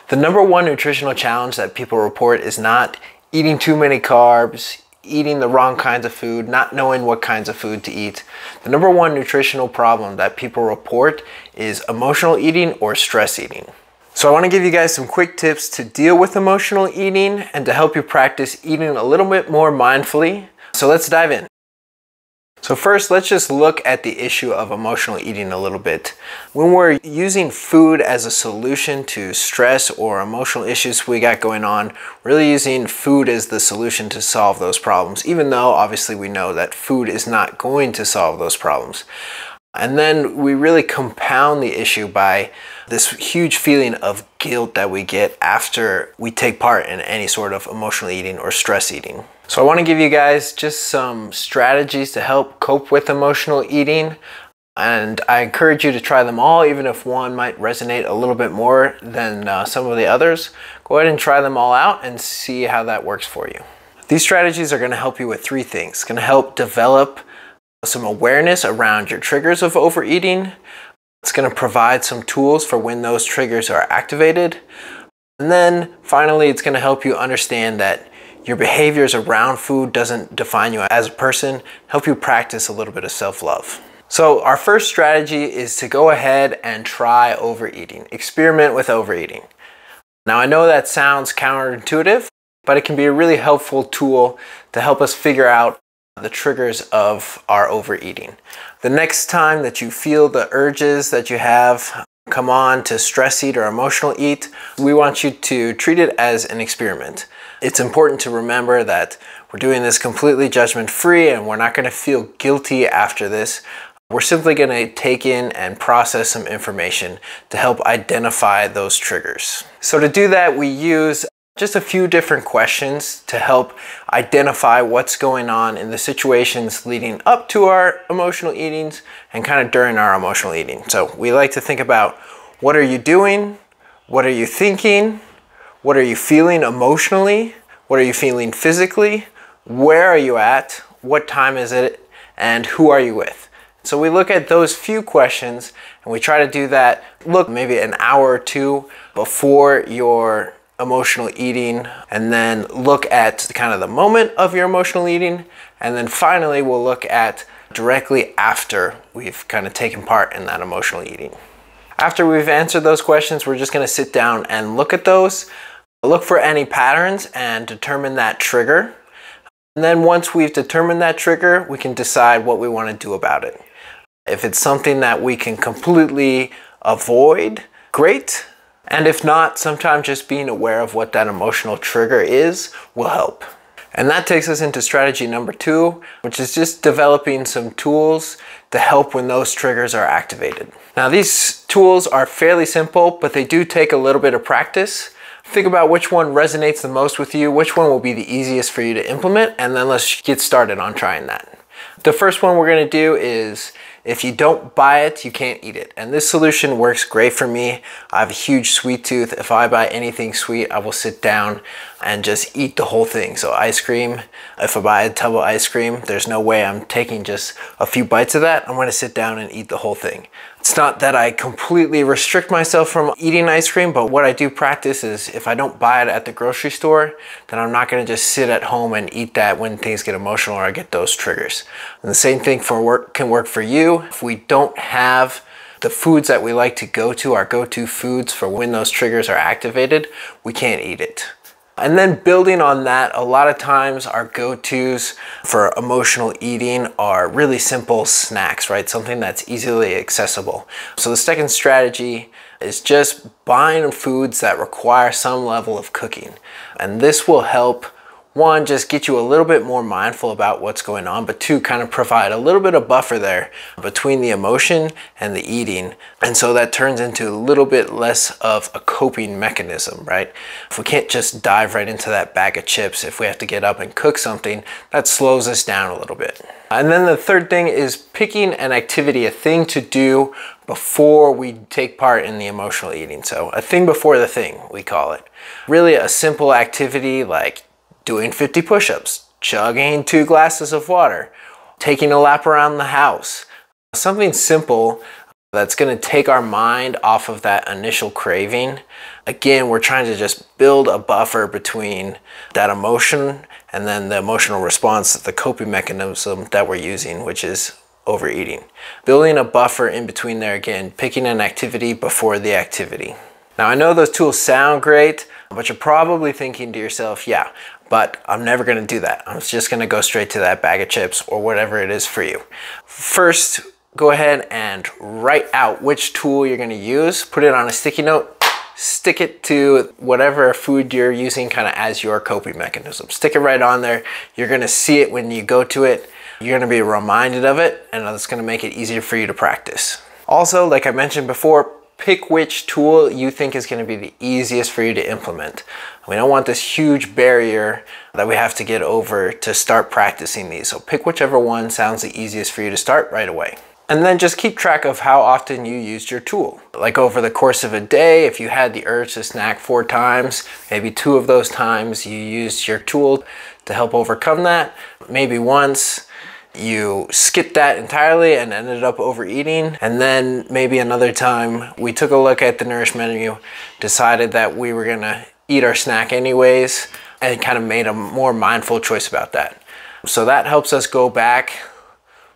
The number one nutritional challenge that people report is not eating too many carbs, eating the wrong kinds of food, not knowing what kinds of food to eat. The number one nutritional problem that people report is emotional eating or stress eating. So I want to give you guys some quick tips to deal with emotional eating and to help you practice eating a little bit more mindfully. So let's dive in. So first, let's just look at the issue of emotional eating a little bit. When we're using food as a solution to stress or emotional issues we got going on, really using food as the solution to solve those problems, even though obviously we know that food is not going to solve those problems. And then we really compound the issue by this huge feeling of guilt that we get after we take part in any sort of emotional eating or stress eating. So I want to give you guys just some strategies to help cope with emotional eating, and I encourage you to try them all, even if one might resonate a little bit more than some of the others. Go ahead and try them all out and see how that works for you. These strategies are going to help you with three things. It's going to help develop some awareness around your triggers of overeating. It's going to provide some tools for when those triggers are activated. And then finally, it's going to help you understand that your behaviors around food doesn't define you as a person, help you practice a little bit of self-love. So our first strategy is to go ahead and try overeating. Experiment with overeating. Now I know that sounds counterintuitive, but it can be a really helpful tool to help us figure out the triggers of our overeating. The next time that you feel the urges that you have come on to stress eat or emotional eat, we want you to treat it as an experiment. It's important to remember that we're doing this completely judgment-free and we're not going to feel guilty after this. We're simply going to take in and process some information to help identify those triggers. So to do that, we use just a few different questions to help identify what's going on in the situations leading up to our emotional eatings and kind of during our emotional eating. So we like to think about, what are you doing? What are you thinking? What are you feeling emotionally? What are you feeling physically? Where are you at? What time is it? And who are you with? So we look at those few questions and we try to do that, look maybe an hour or two before your emotional eating, and then look at kind of the moment of your emotional eating, and then finally we'll look at directly after we've kind of taken part in that emotional eating. After we've answered those questions, we're just going to sit down and look at those, look for any patterns and determine that trigger. And then once we've determined that trigger, we can decide what we want to do about it. If it's something that we can completely avoid, great. And if not, sometimes just being aware of what that emotional trigger is will help. And that takes us into strategy number 2, which is just developing some tools to help when those triggers are activated. Now these tools are fairly simple, but they do take a little bit of practice. Think about which one resonates the most with you, which one will be the easiest for you to implement, and then let's get started on trying that. The first one we're going to do is, if you don't buy it, you can't eat it. And this solution works great for me. I have a huge sweet tooth. If I buy anything sweet, I will sit down and just eat the whole thing. So ice cream, if I buy a tub of ice cream, there's no way I'm taking just a few bites of that. I'm going to sit down and eat the whole thing. It's not that I completely restrict myself from eating ice cream, but what I do practice is, if I don't buy it at the grocery store, then I'm not going to just sit at home and eat that when things get emotional or I get those triggers. And the same thing can work for you. If we don't have the foods that we like to go to, our go-to foods for when those triggers are activated, we can't eat it. And then building on that, a lot of times our go-tos for emotional eating are really simple snacks, right? Something that's easily accessible. So the second strategy is just buying foods that require some level of cooking. And this will help, one, just get you a little bit more mindful about what's going on, but two, kind of provide a little bit of buffer there between the emotion and the eating. And so that turns into a little bit less of a coping mechanism, right? If we can't just dive right into that bag of chips, if we have to get up and cook something, that slows us down a little bit. And then the third thing is picking an activity, a thing to do before we take part in the emotional eating. So a thing before the thing, we call it. Really a simple activity like doing 50 push-ups, chugging 2 glasses of water, taking a lap around the house. Something simple that's going to take our mind off of that initial craving. Again, we're trying to just build a buffer between that emotion and then the emotional response, the coping mechanism that we're using, which is overeating. Building a buffer in between there, again, picking an activity before the activity. Now, I know those tools sound great, but you're probably thinking to yourself, yeah, but I'm never gonna do that. I'm just gonna go straight to that bag of chips or whatever it is for you. First, go ahead and write out which tool you're gonna use, put it on a sticky note, stick it to whatever food you're using kind of as your coping mechanism. Stick it right on there. You're gonna see it when you go to it. You're gonna be reminded of it, and it's gonna make it easier for you to practice. Also, like I mentioned before, pick which tool you think is gonna be the easiest for you to implement. We don't want this huge barrier that we have to get over to start practicing these. So pick whichever one sounds the easiest for you to start right away. And then just keep track of how often you used your tool. Like over the course of a day, if you had the urge to snack 4 times, maybe 2 of those times you used your tool to help overcome that. Maybe once you skipped that entirely and ended up overeating. And then maybe another time we took a look at the Nourish menu, decided that we were gonna eat our snack anyways, and kind of made a more mindful choice about that. So that helps us go back,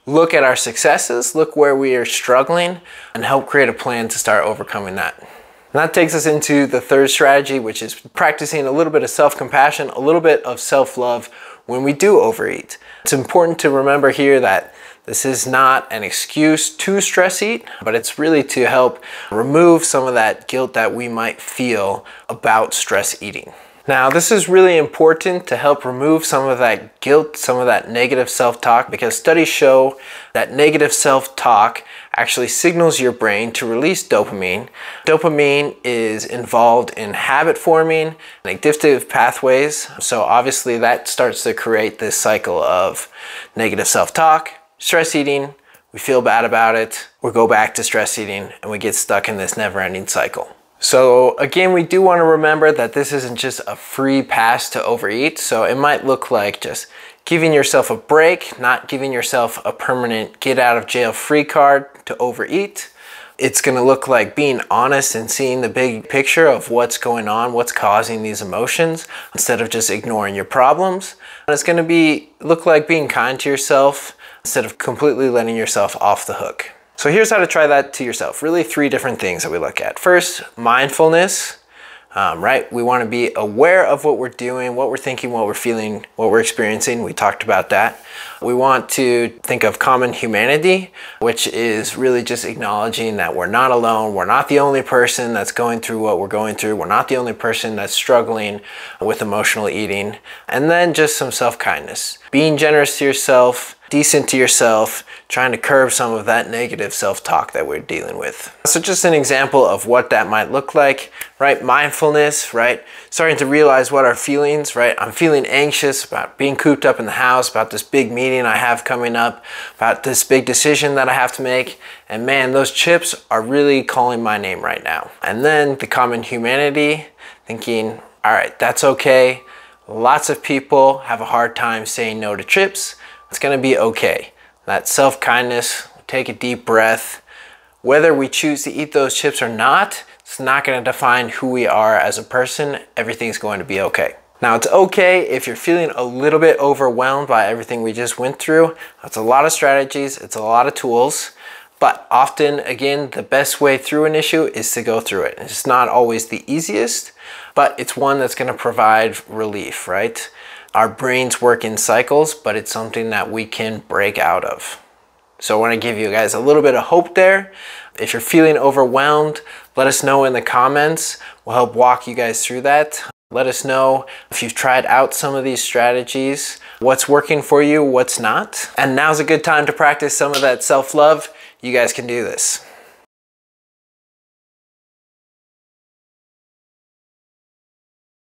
look at our successes, look where we are struggling, and help create a plan to start overcoming that. And that takes us into the third strategy, which is practicing a little bit of self-compassion, a little bit of self-love when we do overeat. It's important to remember here that this is not an excuse to stress eat, but it's really to help remove some of that guilt that we might feel about stress eating. Now, this is really important to help remove some of that guilt, some of that negative self-talk, because studies show that negative self-talk actually signals your brain to release dopamine. Dopamine is involved in habit forming and addictive pathways. So obviously that starts to create this cycle of negative self-talk, stress eating, we feel bad about it, we go back to stress eating, and we get stuck in this never-ending cycle. So again, we do want to remember that this isn't just a free pass to overeat. So it might look like just giving yourself a break, not giving yourself a permanent get out of jail free card to overeat. It's going to look like being honest and seeing the big picture of what's going on, what's causing these emotions, instead of just ignoring your problems. And it's going to look like being kind to yourself instead of completely letting yourself off the hook. So here's how to try that to yourself. Really 3 different things that we look at. First, mindfulness, right? We want to be aware of what we're doing, what we're thinking, what we're feeling, what we're experiencing. We talked about that. We want to think of common humanity, which is really just acknowledging that we're not alone. We're not the only person that's going through what we're going through. We're not the only person that's struggling with emotional eating. And then just some self-kindness. Being generous to yourself, decent to yourself, trying to curb some of that negative self-talk that we're dealing with. So just an example of what that might look like, right? Mindfulness, right? Starting to realize what our feelings, right? I'm feeling anxious about being cooped up in the house, about this big meeting I have coming up, about this big decision that I have to make. And man, those chips are really calling my name right now. And then the common humanity, thinking, all right, that's okay. Lots of people have a hard time saying no to chips. It's gonna be okay. That self-kindness, take a deep breath. Whether we choose to eat those chips or not, it's not gonna define who we are as a person. Everything's going to be okay. Now, it's okay if you're feeling a little bit overwhelmed by everything we just went through. That's a lot of strategies, it's a lot of tools, but often, again, the best way through an issue is to go through it. It's not always the easiest, but it's one that's gonna provide relief, right? Our brains work in cycles, but it's something that we can break out of. So I want to give you guys a little bit of hope there. If you're feeling overwhelmed, let us know in the comments. We'll help walk you guys through that. Let us know if you've tried out some of these strategies, what's working for you, what's not. And now's a good time to practice some of that self-love. You guys can do this.